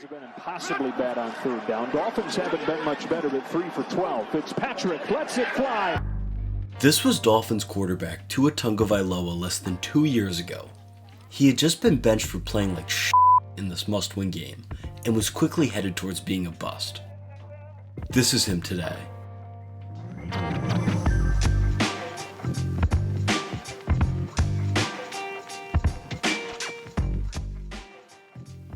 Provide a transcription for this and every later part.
Have been impossibly bad on third down. Dolphins haven't been much better at 3 for 12. Fitzpatrick lets it fly. This was Dolphins quarterback Tua Tagovailoa less than 2 years ago. He had just been benched for playing like in this must-win game and was quickly headed towards being a bust. This is him today.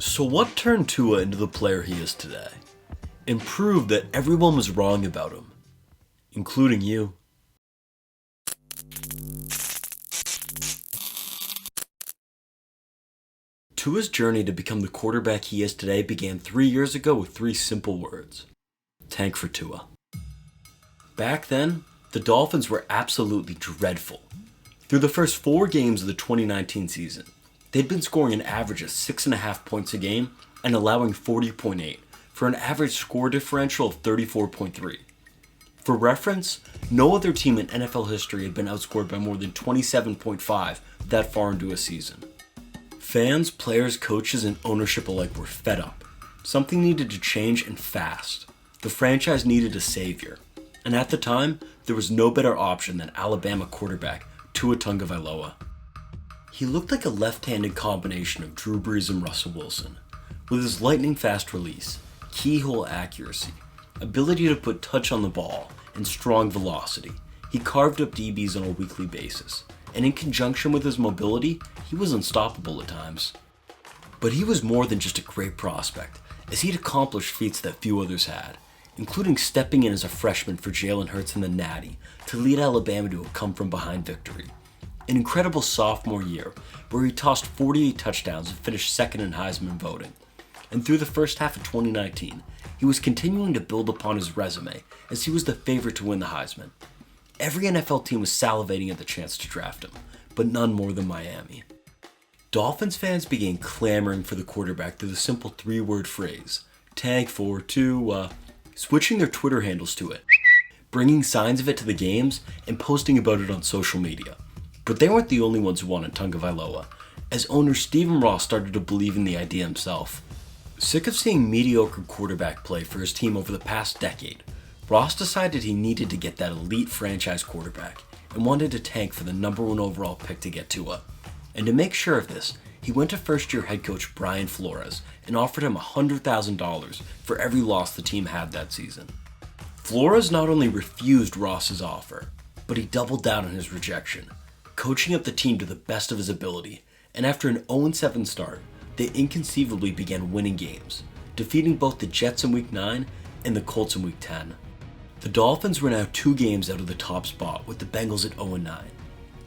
So what turned Tua into the player he is today, and proved that everyone was wrong about him, including you? Tua's journey to become the quarterback he is today began 3 years ago with 3 simple words: tank for Tua. Back then, the Dolphins were absolutely dreadful. Through the first 4 games of the 2019 season, they'd been scoring an average of 6.5 points a game and allowing 40.8 for an average score differential of 34.3. For reference, no other team in NFL history had been outscored by more than 27.5 that far into a season. Fans, players, coaches, and ownership alike were fed up. Something needed to change, and fast. The franchise needed a savior, and at the time, there was no better option than Alabama quarterback Tua Tagovailoa. He looked like a left-handed combination of Drew Brees and Russell Wilson. With his lightning-fast release, keyhole accuracy, ability to put touch on the ball, and strong velocity, he carved up DBs on a weekly basis, and in conjunction with his mobility, he was unstoppable at times. But he was more than just a great prospect, as he'd accomplished feats that few others had, including stepping in as a freshman for Jaylen in the Natty to lead Alabama to a come-from-behind victory. An incredible sophomore year where he tossed 48 touchdowns and finished second in Heisman voting. And through the first half of 2019, he was continuing to build upon his resume as he was the favorite to win the Heisman. Every NFL team was salivating at the chance to draft him, but none more than Miami. Dolphins fans began clamoring for the quarterback through the simple 3-word phrase, tank for Tua, switching their Twitter handles to it, bringing signs of it to the games, and posting about it on social media. But they weren't the only ones who wanted Tagovailoa, as owner Stephen Ross started to believe in the idea himself. Sick of seeing mediocre quarterback play for his team over the past decade, Ross decided he needed to get that elite franchise quarterback and wanted to tank for the number 1 overall pick to get Tua. And to make sure of this, he went to first-year head coach Brian Flores and offered him $100,000 for every loss the team had that season. Flores not only refused Ross's offer, but he doubled down on his rejection, coaching up the team to the best of his ability, and after an 0-7 start, they inconceivably began winning games, defeating both the Jets in Week 9 and the Colts in Week 10. The Dolphins were now 2 games out of the top spot with the Bengals at 0-9,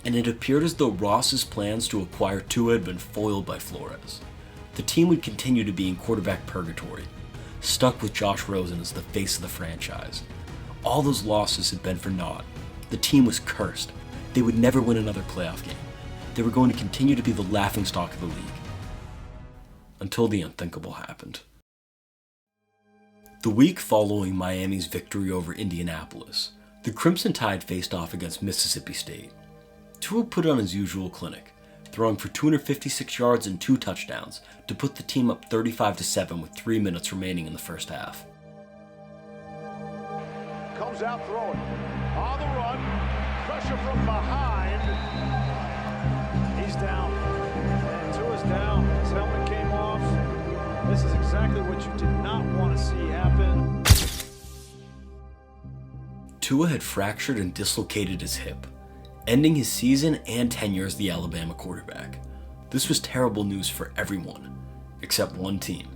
and it appeared as though Ross's plans to acquire Tua had been foiled by Flores. The team would continue to be in quarterback purgatory, stuck with Josh Rosen as the face of the franchise. All those losses had been for naught. The team was cursed. They would never win another playoff game. They were going to continue to be the laughingstock of the league. Until the unthinkable happened. The week following Miami's victory over Indianapolis, the Crimson Tide faced off against Mississippi State. Tua put on his usual clinic, throwing for 256 yards and 2 touchdowns to put the team up 35-7 with 3 minutes remaining in the first half. Comes out throwing. On the run. Pressure from behind. He's down. And Tua's down. His helmet came off. This is exactly what you did not want to see happen. Tua had fractured and dislocated his hip, ending his season and tenure as the Alabama quarterback. This was terrible news for everyone, except one team,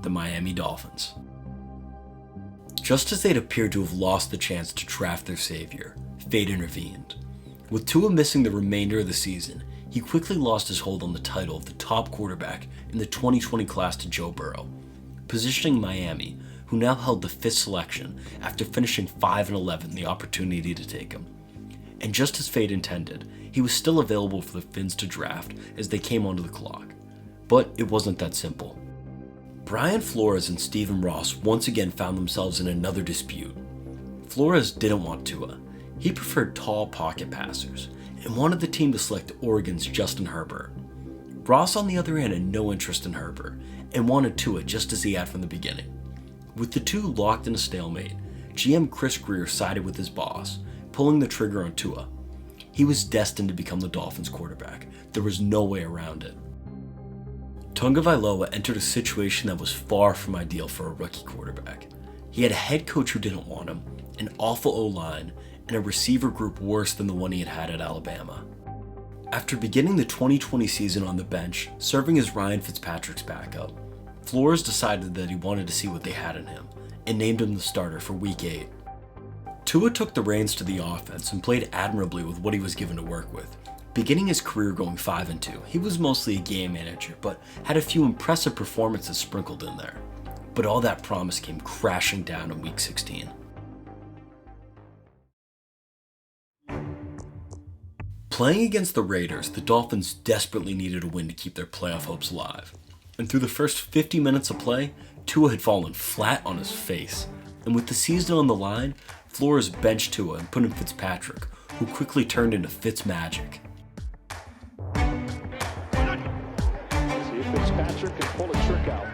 the Miami Dolphins. Just as they'd appeared to have lost the chance to draft their savior, fate intervened. With Tua missing the remainder of the season, he quickly lost his hold on the title of the top quarterback in the 2020 class to Joe Burrow, positioning Miami, who now held the 5th selection after finishing 5-11, the opportunity to take him. And just as fate intended, he was still available for the Finns to draft as they came onto the clock. But it wasn't that simple. Brian Flores and Stephen Ross once again found themselves in another dispute. Flores didn't want Tua. He preferred tall pocket passers and wanted the team to select Oregon's Justin Herbert. Ross, on the other hand, had no interest in Herbert and wanted Tua just as he had from the beginning. With the two locked in a stalemate, GM Chris Greer sided with his boss, pulling the trigger on Tua. He was destined to become the Dolphins' quarterback. There was no way around it. Tagovailoa entered a situation that was far from ideal for a rookie quarterback. He had a head coach who didn't want him, an awful O-line, and a receiver group worse than the one he had had at Alabama. After beginning the 2020 season on the bench, serving as Ryan Fitzpatrick's backup, Flores decided that he wanted to see what they had in him, and named him the starter for Week 8. Tua took the reins to the offense and played admirably with what he was given to work with. Beginning his career going 5-2, he was mostly a game manager, but had a few impressive performances sprinkled in there. But all that promise came crashing down in Week 16. Playing against the Raiders, the Dolphins desperately needed a win to keep their playoff hopes alive. And through the first 50 minutes of play, Tua had fallen flat on his face. And with the season on the line, Flores benched Tua and put in Fitzpatrick, who quickly turned into Fitz magic. See if Fitzpatrick can pull a trick out.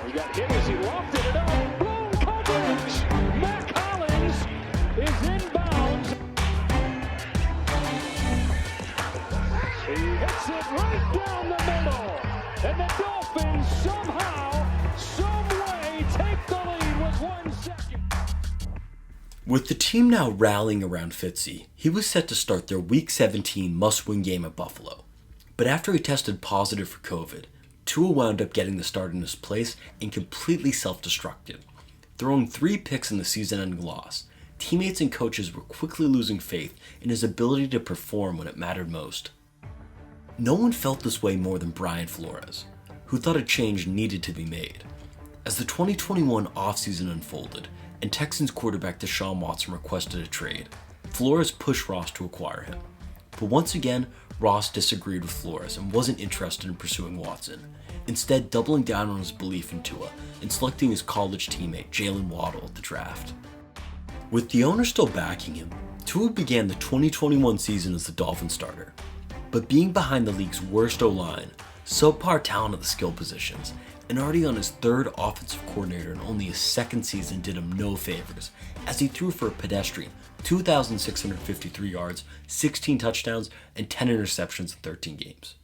He got hit as he lofted it up. Blown coverage! Matt Collins is inbounds. He hits it right down the middle. And the Dolphins somehow, someway take the lead with 1 second. With the team now rallying around Fitzy, he was set to start their Week 17 must-win game at Buffalo. But after he tested positive for COVID, Tua wound up getting the start in his place and completely self-destructed. Throwing 3 picks in the season-ending loss, teammates and coaches were quickly losing faith in his ability to perform when it mattered most. No one felt this way more than Brian Flores, who thought a change needed to be made. As the 2021 offseason unfolded, and Texans quarterback Deshaun Watson requested a trade, Flores pushed Ross to acquire him. But once again, Ross disagreed with Flores and wasn't interested in pursuing Watson, instead doubling down on his belief in Tua and selecting his college teammate Jaylen Waddle at the draft. With the owner still backing him, Tua began the 2021 season as the Dolphin starter. But being behind the league's worst O-line, subpar talent at the skill positions, and already on his 3rd offensive coordinator in only his 2nd season did him no favors, as he threw for a pedestrian 2,653 yards, 16 touchdowns, and 10 interceptions in 13 games.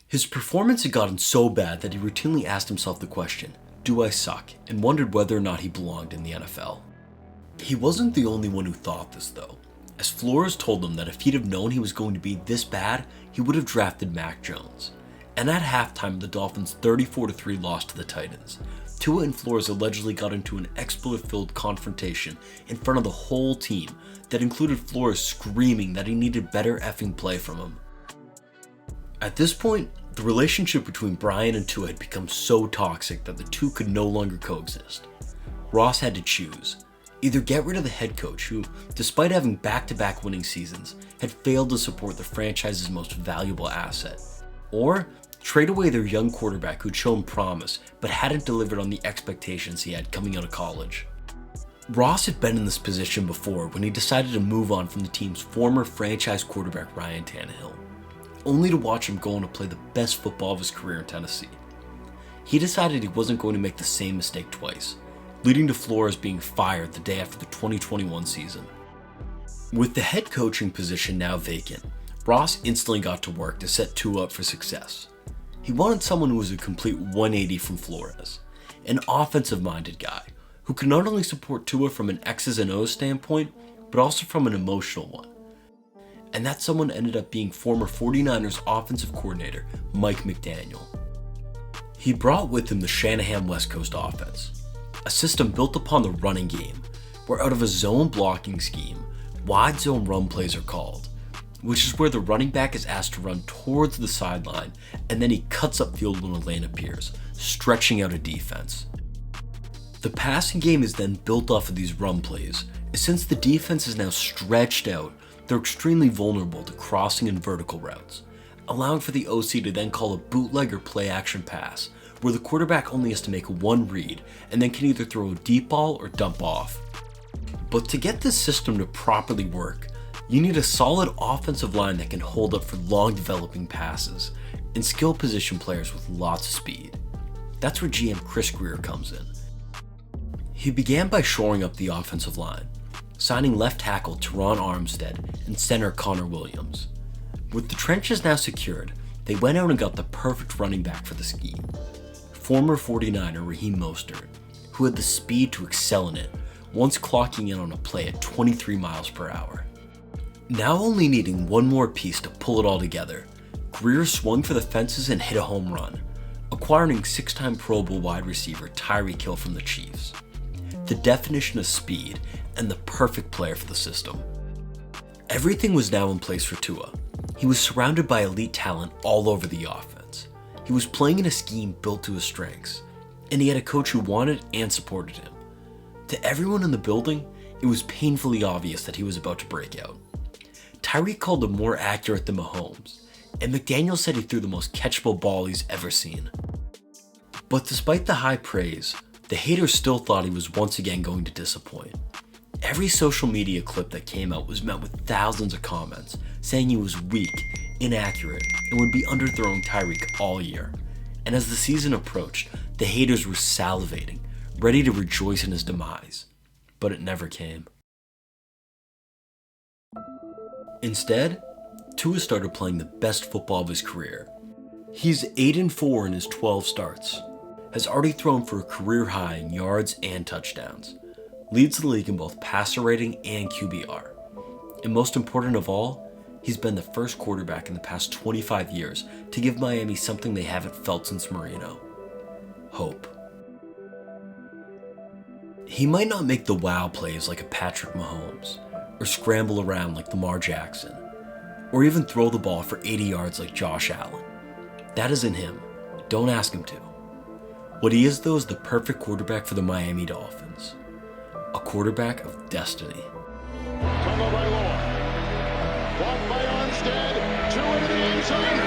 His performance had gotten so bad that he routinely asked himself the question, "Do I suck?" and wondered whether or not he belonged in the NFL. He wasn't the only one who thought this though, as Flores told him that if he'd have known he was going to be this bad, he would have drafted Mac Jones. And at halftime, the Dolphins' 34-3 loss to the Titans. Tua and Flores allegedly got into an expletive-filled confrontation in front of the whole team that included Flores screaming that he needed better effing play from him. At this point, the relationship between Brian and Tua had become so toxic that the two could no longer coexist. Ross had to choose. Either get rid of the head coach who, despite having back-to-back winning seasons, had failed to support the franchise's most valuable asset, or trade away their young quarterback who'd shown promise but hadn't delivered on the expectations he had coming out of college. Ross had been in this position before when he decided to move on from the team's former franchise quarterback Ryan Tannehill, only to watch him go on to play the best football of his career in Tennessee. He decided he wasn't going to make the same mistake twice, leading to Flores being fired the day after the 2021 season. With the head coaching position now vacant, Ross instantly got to work to set Tua up for success. He wanted someone who was a complete 180 from Flores, an offensive-minded guy who could not only support Tua from an X's and O's standpoint, but also from an emotional one. And that someone ended up being former 49ers offensive coordinator Mike McDaniel. He brought with him the Shanahan West Coast offense, a system built upon the running game, where out of a zone blocking scheme, wide zone run plays are called, which is where the running back is asked to run towards the sideline and then he cuts upfield when a lane appears, stretching out a defense. The passing game is then built off of these run plays, and since the defense is now stretched out, they're extremely vulnerable to crossing and vertical routes, allowing for the OC to then call a bootleg or play action pass, where the quarterback only has to make one read and then can either throw a deep ball or dump off. But to get this system to properly work, you need a solid offensive line that can hold up for long developing passes, and skill position players with lots of speed. That's where GM Chris Grier comes in. He began by shoring up the offensive line, signing left tackle Teron Armstead and center Connor Williams. With the trenches now secured, they went out and got the perfect running back for the scheme, former 49er Raheem Mostert, who had the speed to excel in it, once clocking in on a play at 23 miles per hour. Now only needing one more piece to pull it all together, Grier swung for the fences and hit a home run, acquiring 6-time Pro Bowl wide receiver Tyreek from the Chiefs. The definition of speed and the perfect player for the system. Everything was now in place for Tua. He was surrounded by elite talent all over the offense. He was playing in a scheme built to his strengths, and he had a coach who wanted and supported him. To everyone in the building, it was painfully obvious that he was about to break out. Tyreek called him more accurate than Mahomes, and McDaniel said he threw the most catchable ball he's ever seen. But despite the high praise, the haters still thought he was once again going to disappoint. Every social media clip that came out was met with thousands of comments saying he was weak, inaccurate, and would be underthrowing Tyreek all year. And as the season approached, the haters were salivating, ready to rejoice in his demise. But it never came. Instead, Tua started playing the best football of his career. He's 8-4 in his 12 starts, has already thrown for a career high in yards and touchdowns, leads the league in both passer rating and QBR. And most important of all, he's been the first quarterback in the past 25 years to give Miami something they haven't felt since Marino: hope. He might not make the wow plays like a Patrick Mahomes, or scramble around like Lamar Jackson, or even throw the ball for 80 yards like Josh Allen. That isn't him. Don't ask him to. What he is, though, is the perfect quarterback for the Miami Dolphins. A quarterback of destiny. Tagovailoa. Blocked by Armstead. 2 into the end zone.